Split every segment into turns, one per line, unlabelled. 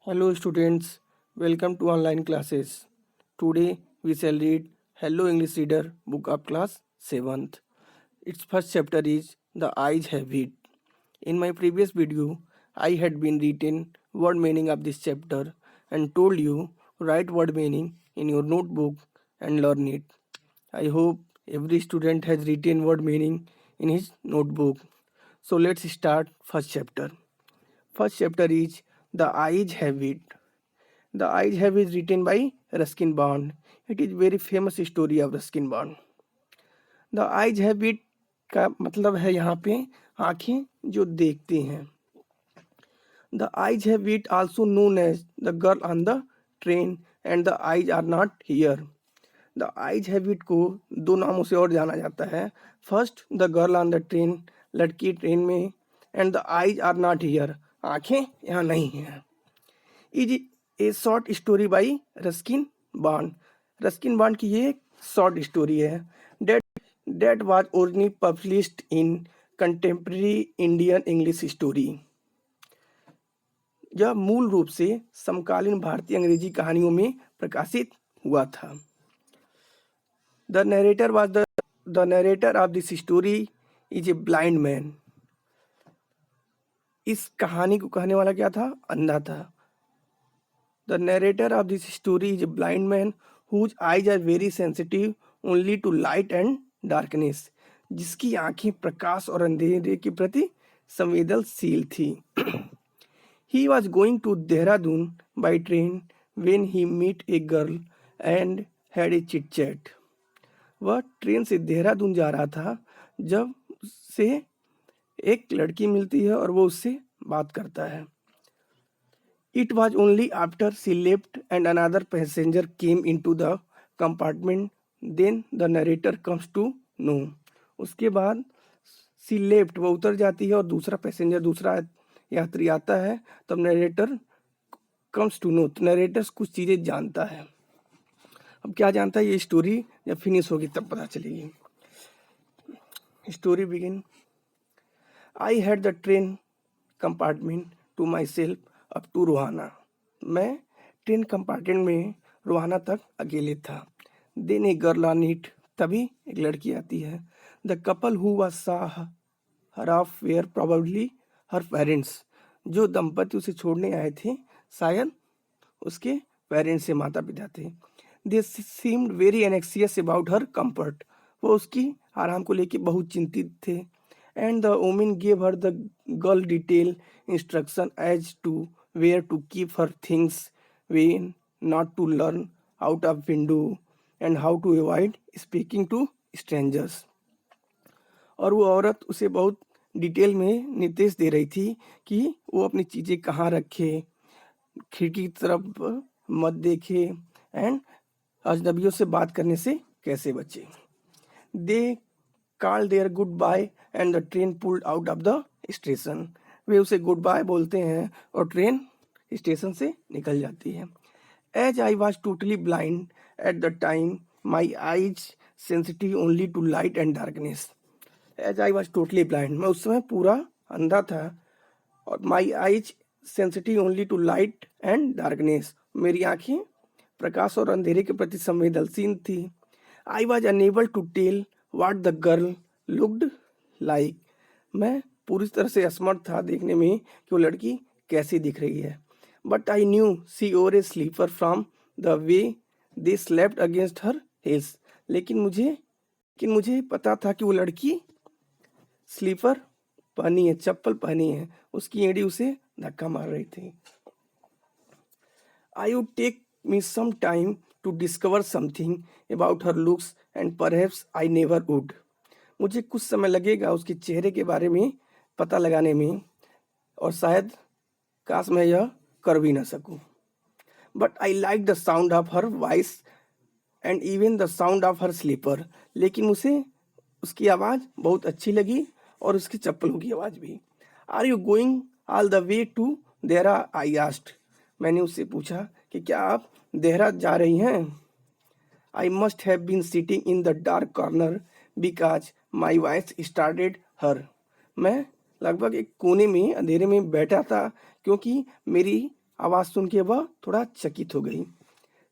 Hello students, welcome to online classes. Today we shall read Hello English Reader book of class 7th. Its first chapter is The Eyes Have It. In my previous video, I had been written word meaning of this chapter and told you write word meaning in your notebook and learn it. I hope every student has written word meaning in his notebook. So let's start first chapter. First chapter is The Eyes Have It. The Eyes Have is written by Ruskin Bond. It is very famous story of Ruskin Bond. The eyes have it का मतलब है यहाँ पे आंखें जो देखती हैं. The eyes have it also known as the girl on the train and the eyes are not here. The eyes have it को दो नामों से और जाना जाता है. First the girl on the train, लड़की ट्रेन में, and the eyes are not here, आंखें यहाँ नहीं हैं. Is a short story by Ruskin Bond. Ruskin Bond की ये शॉर्ट स्टोरी है. That was originally published in contemporary Indian English story. यह मूल रूप से समकालीन भारतीय अंग्रेजी कहानियों में प्रकाशित हुआ था. The narrator of this story is a blind man. इस कहानी को कहने वाला क्या था? अंधा था. The narrator of this story is a blind man whose eyes are very sensitive only to light and darkness. जिसकी आंखें प्रकाश और अंधेरे के प्रति संवेदनशील थी. He was going to Dehradun by train when he met a girl and had a chit chat. वह ट्रेन से देहरादून जा रहा था जब उससे एक लड़की मिलती है और वो उससे बात करता है. It was only after she left and another passenger came into the compartment then the narrator comes to know. उसके बाद she left, वो उतर जाती है और दूसरा पैसेंजर, दूसरा यात्री आता है, तब नरेटर comes to know. तो नरेटर कुछ चीज़ें जानता है. अब क्या जानता है ये स्टोरी जब फिनिश होगी तब पता चलेगी. Story begin. I had the train compartment to myself up to Rohana. मैं ट्रेन कंपार्टमेंट में रोहाना तक अकेले था. Then a girl on it, तभी एक लड़की आती है. The couple who was saw her off were probably her parents. जो दंपति उसे छोड़ने आए थे शायद उसके पेरेंट्स से माता पिता थे. They seemed very anxious about her comfort. वो उसकी आराम को लेके बहुत चिंतित थे. And the women gave her the girl detail instruction as to where to keep her things, when not to learn out of window, and how to avoid speaking to strangers. और वो औरत उसे बहुत डिटेल में निर्देश दे रही थी कि वो अपनी चीज़ें कहाँ रखे, खिड़की की तरफ मत देखे, एंड अजनबियों से बात करने से कैसे बचे. They called their goodbye and the train pulled out of the station. वे उसे गुड बाय बोलते हैं और ट्रेन स्टेशन से निकल जाती है. As I was totally blind at the time my eyes sensitive only to light and darkness. As I was totally blind, मैं उस समय पूरा अंधा था, और my eyes sensitive only to light and darkness, मेरी आंखें प्रकाश और अंधेरे के प्रति संवेदनशील थी. I was unable to tell what the girl looked like. मैं पूरी तरह से असमर्थ था देखने में कि वो लड़की कैसी दिख रही है. But I knew she wore a slipper from the way they slapped against her heels. लेकिन मुझे पता था कि वो लड़की स्लीपर पहनी है, चप्पल पहनी है, उसकी एड़ी उसे धक्का मार रही थी. I would take me some time to discover something about her looks and perhaps I never would. मुझे कुछ समय लगेगा उसके चेहरे के बारे में पता लगाने में, और शायद काश मैं यह कर भी ना सकूं. But I like the sound of her voice and even the sound of her slipper. लेकिन मुझे उसकी आवाज़ बहुत अच्छी लगी और उसकी चप्पलों की आवाज़ भी. Are you going all the way to Dehra, I asked. मैंने उससे पूछा कि क्या आप देहरा जा रही हैं. I must have been sitting in the dark corner because my voice started her. मैं लगभग एक कोने में अंधेरे में बैठा था क्योंकि मेरी आवाज़ सुन के वह थोड़ा चकित हो गई।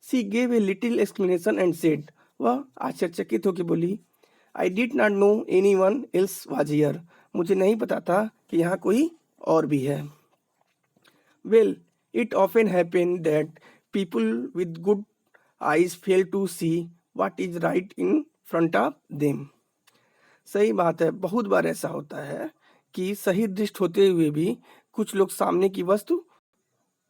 सी gave a little explanation and said, वह आश्चर्यचकित होकर बोली, आई did not know any one else was here, मुझे नहीं पता था कि यहाँ कोई और भी है। Well, it often happen that people with good eyes fail to see what is right in front of them. सही बात है, बहुत बार ऐसा होता है कि सही दृष्टि होते हुए भी कुछ लोग सामने की वस्तु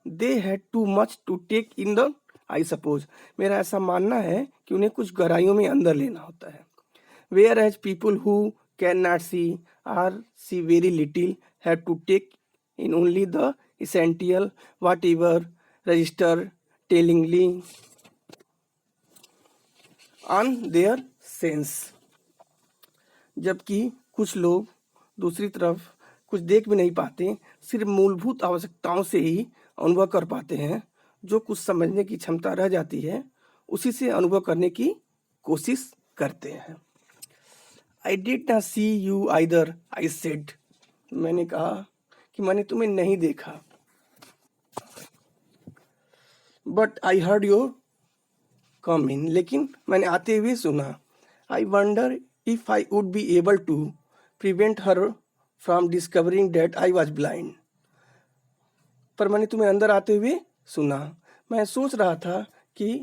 they had too much to take in the I suppose, मेरा ऐसा मानना है कि उन्हें कुछ गहराइयों में अंदर लेना होता है। Whereas people who can not see or see very little have to take in only the essential whatever register tellingly on their sense। जबकि कुछ लोग दूसरी तरफ कुछ देख भी नहीं पाते, सिर्फ मूलभूत आवश्यकताओं से ही अनुभव कर पाते हैं। जो कुछ समझने की क्षमता रह जाती है उसी से अनुभव करने की कोशिश करते हैं। I did not see you either, I said, मैंने कहा कि मैंने तुम्हें नहीं देखा। But I heard your come in, लेकिन मैंने आते हुए सुना। I wonder if I would be able to prevent her from discovering that I was blind, पर मैंने तुम्हें अंदर आते हुए सुना। मैं सोच रहा था कि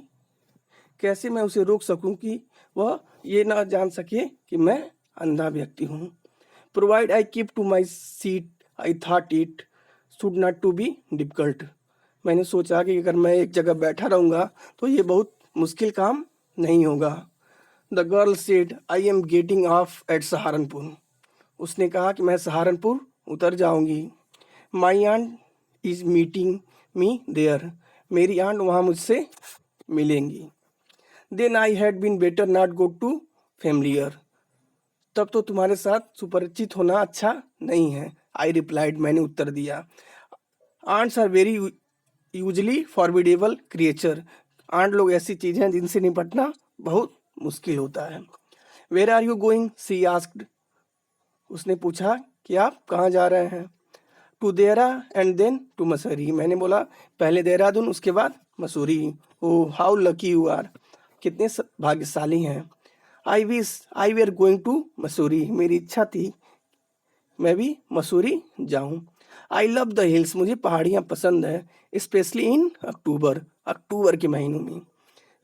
कैसे मैं उसे रोक सकूं कि वह ये ना जान सके कि मैं अंधा व्यक्ति हूँ। Provide I keep to my seat I thought it should not to be difficult, मैंने सोचा कि अगर मैं एक जगह बैठा रहूँगा तो ये बहुत मुश्किल काम नहीं होगा। The girl said, I am getting off at Saharanpur, उसने कहा कि मैं सहारनपुर उतर जाऊंगी। My aunt is meeting me there, मेरी आंट वहाँ मुझसे मिलेंगी। Then I had been better not go to familiar, तब तो तुम्हारे साथ सुपरिचित होना अच्छा नहीं है। आई रिप्लाइड, मैंने उत्तर दिया। Aunts are very usually formidable creature, aunt लोग ऐसी चीज़ें हैं जिनसे निपटना बहुत मुश्किल होता है। Where are you going, she asked, उसने पूछा कि आप कहाँ जा रहे हैं। To Dehra and then to Mussoorie, मैंने बोला पहले देहरादून उसके बाद Mussoorie. Oh how lucky you are, कितने भाग्यशाली हैं। I wish I were going to Mussoorie, मेरी इच्छा थी मैं भी मसूरी जाऊं। आई लव द हिल्स, मुझे पहाड़ियाँ पसंद है, स्पेशली इन अक्टूबर, अक्टूबर के महीनों में।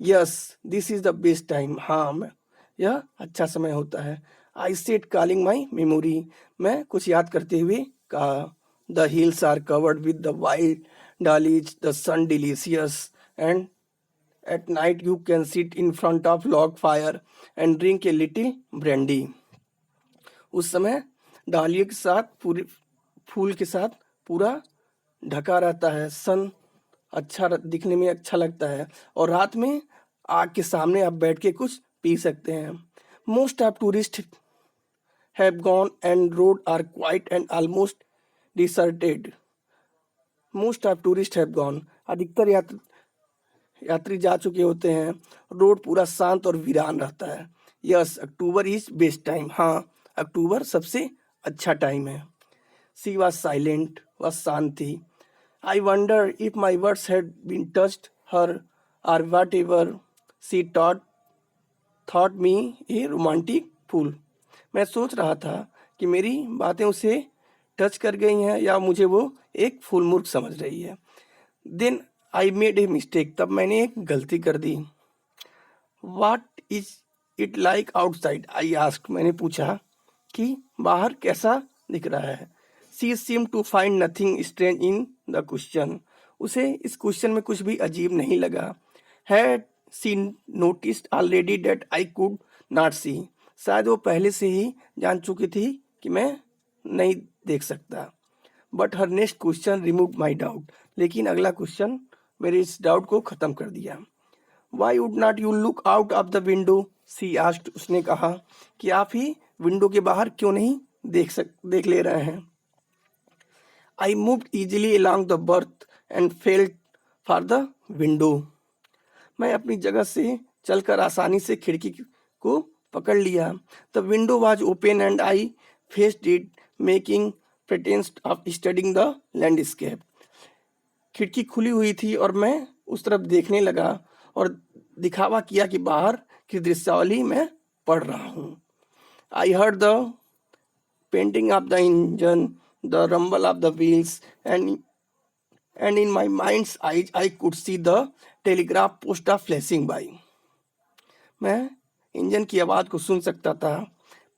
Yes this is the best time, हाँ यह अच्छा समय होता है। I said calling my memory, मैं कुछ याद करते हुए कहा। The hills are covered with the wild dahlias, the sun delicious, and at night you can sit in front of log fire and drink a little brandy. उस समय डालियों के साथ पूरी फूल के साथ पूरा ढका रहता है, सन अच्छा दिखने में अच्छा लगता है, और रात में आग के सामने आप बैठ के कुछ पी सकते हैं। Most of tourist have gone and road are quiet and almost deserted. Most of tourist have gone, अधिकतर यात्री जा चुके होते हैं, रोड पूरा शांत और वीरान रहता है। Yes October is best time, हाँ अक्टूबर सबसे अच्छा टाइम है। सी वॉज साइलेंट, वह शांत थी। I wonder if my words had been touched her or whatever she thought me a romantic fool, मैं सोच रहा था कि मेरी बातें उसे टच कर गई हैं या मुझे वो एक फूलमूर्ख समझ रही है। Then I made a mistake, तब मैंने एक गलती कर दी। What is it like outside, I asked, मैंने पूछा कि बाहर कैसा दिख रहा है। She seem to find nothing strange in the question, उसे इस क्वेश्चन में कुछ भी अजीब नहीं लगा। Had she noticed already that I could not see, शायद वो पहले से ही जान चुकी थी कि मैं नहीं देख सकता। But her next question remove my doubt, लेकिन अगला क्वेश्चन मेरे इस डाउट को ख़त्म कर दिया। Why would not you look out of the window, she asked, उसने कहा कि आप ही विंडो के बाहर क्यों नहीं देख ले रहे हैं। I moved easily along the birth and felt for the window, मैं अपनी जगह से चलकर आसानी से खिड़की को पकड़ लिया। The window was open and I faced it making pretence of studying the landscape, खिड़की खुली हुई थी और मैं उस तरफ देखने लगा और दिखावा किया कि बाहर की दृश्यावली मैं पढ़ रहा हूँ। I heard the painting of the engine, the rumble of the wheels, and in my minds I could see the telegraph post of flashing by. मैं इंजन की आवाज़ को सुन सकता था,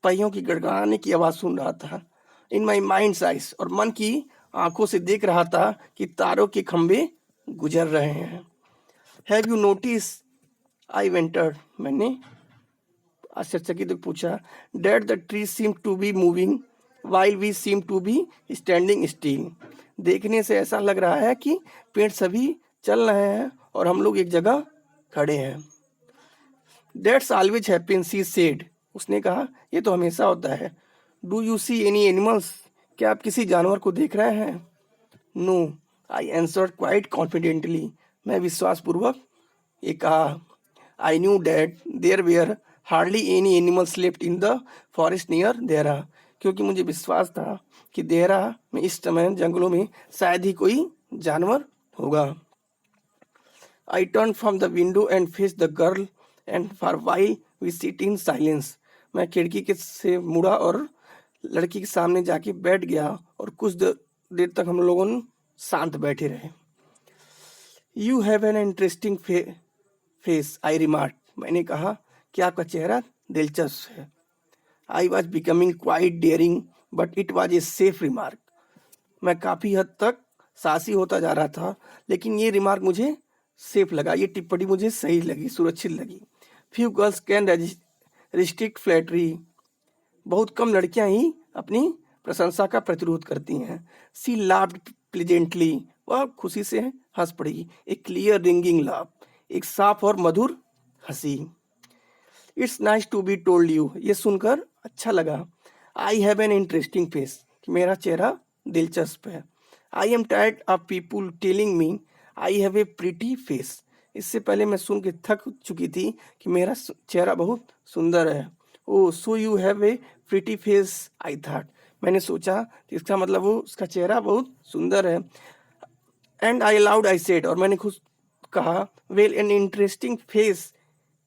पहियों की गड़गड़ाने की आवाज़ सुन रहा था। इन माई माइंड्स आइज, और मन की आंखों से देख रहा था कि तारों के खंभे गुजर रहे हैं। Have you notice, I ventured, मैंने आश्चर्यचकित पूछा। That the tree seem to be moving while we seem to be standing still. देखने से ऐसा लग रहा है कि पेड़ सभी चल रहे हैं और हम लोग एक जगह खड़े हैं। That's always happen, she said, उसने कहा ये तो हमेशा होता है। Do you see any animals, क्या आप किसी जानवर को देख रहे हैं? No, I answered quite confidently, मैं विश्वासपूर्वक ये कहा। I knew that there were hardly any animals left in the forest near Dehra, क्योंकि मुझे विश्वास था कि देहरा में इस समय जंगलों में शायद ही कोई जानवर होगा। I turned from the window and faced the girl, and for a while we sit in silence. मैं खिड़की के से मुड़ा और लड़की के सामने जाके बैठ गया और कुछ देर तक हम लोगों शांत बैठे रहे। You have an interesting face, I remarked. मैंने कहा कि आपका चेहरा दिलचस्प है। I was becoming quite daring, but it was a safe remark. मैं काफ़ी हद तक साहसी होता जा रहा था, लेकिन ये रिमार्क मुझे सेफ लगा, ये टिप्पणी मुझे सही लगी, सुरक्षित लगी। Few girls can restrict flattery, बहुत कम लड़कियां ही अपनी प्रशंसा का प्रतिरोध करती हैं। सी लाफ्ड प्लेजेंटली, वह खुशी से हंस पड़ी। एक क्लियर रिंगिंग लाफ, एक साफ और मधुर हंसी। It's nice to be told you, ये सुनकर अच्छा लगा। I have an interesting face, मेरा चेहरा दिलचस्प है। I am tired of people telling me I have a pretty face, इससे पहले मैं सुन के थक चुकी थी कि मेरा चेहरा बहुत सुंदर है। Oh so you have a pretty face, I thought, मैंने सोचा कि इसका मतलब वो उसका चेहरा बहुत सुंदर है। And I aloud, I said, और मैंने खुद कहा, well an interesting face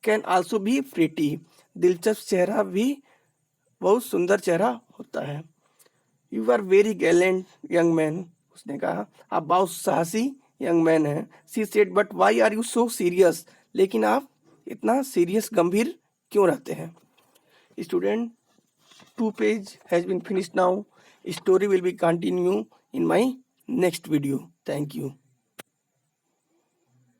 can also be pretty, दिलचस्प चेहरा भी बहुत सुंदर चेहरा होता है। You are very gallant young man, उसने कहा, आप बहुत साहसी यंग मैन है। She said, but why are you so serious, लेकिन आप इतना सीरियस गंभीर क्यों रहते हैं? Student, 2 page has been finished now. Story will be continue in my next video. Thank you.